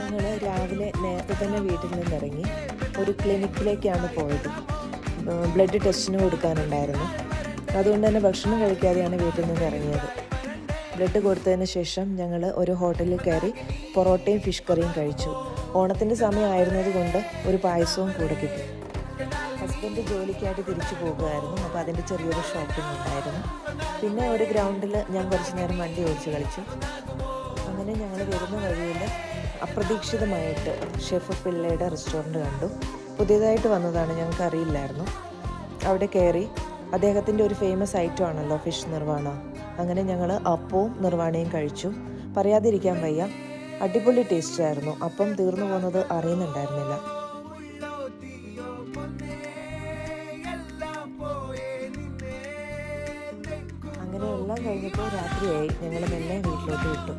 ഞങ്ങൾ രാവിലെ നേരത്തെ തന്നെ വീട്ടിൽ നിന്നിറങ്ങി ഒരു ക്ലിനിക്കിലേക്കാണ് പോയത്. ബ്ലഡ് ടെസ്റ്റിന് കൊടുക്കാനുണ്ടായിരുന്നു. അതുകൊണ്ട് തന്നെ ഭക്ഷണം കഴിക്കാതെയാണ് വീട്ടിൽ നിന്ന് ഇറങ്ങിയത്. ബ്ലഡ് കൊടുത്തതിന് ശേഷം ഞങ്ങൾ ഒരു ഹോട്ടലിൽ കയറി പൊറോട്ടയും ഫിഷ് കറിയും കഴിച്ചു. ഓണത്തിൻ്റെ സമയമായിരുന്നത് കൊണ്ട് ഒരു പായസവും കൂടെ കിട്ടി. ഹസ്ബൻഡ് ജോലിക്കായിട്ട് തിരിച്ചു പോകുമായിരുന്നു. അപ്പോൾ അതിൻ്റെ ചെറിയൊരു ഷോപ്പിംഗ് ഉണ്ടായിരുന്നു. പിന്നെ ഒരു ഗ്രൗണ്ടിൽ ഞാൻ കുറച്ച് നേരം വണ്ടി ഓടിച്ച് കളിച്ചു. അങ്ങനെ ഞങ്ങൾ വരുന്ന വഴിയിൽ അപ്രതീക്ഷിതമായിട്ട് ഷെഫ് പിള്ളയുടെ റെസ്റ്റോറൻറ്റ് കണ്ടു. പുതിയതായിട്ട് വന്നതാണ്, ഞങ്ങൾക്ക് അറിയില്ലായിരുന്നു. അവിടെ കയറി. അദ്ദേഹത്തിൻ്റെ ഒരു ഫേമസ് ഐറ്റം ആണല്ലോ ഫിഷ് നിർവാണ. അങ്ങനെ ഞങ്ങൾ അപ്പവും നിർവാണയും കഴിച്ചു. പറയാതിരിക്കാൻ വയ്യ, അടിപൊളി ടേസ്റ്റായിരുന്നു. അപ്പം തീർന്നു പോകുന്നത് അറിയുന്നുണ്ടായിരുന്നില്ല. അങ്ങനെ എല്ലാം കഴിഞ്ഞപ്പോൾ രാത്രിയായി. ഞങ്ങൾ മെല്ലെ വീട്ടിലോട്ട് വിട്ടു.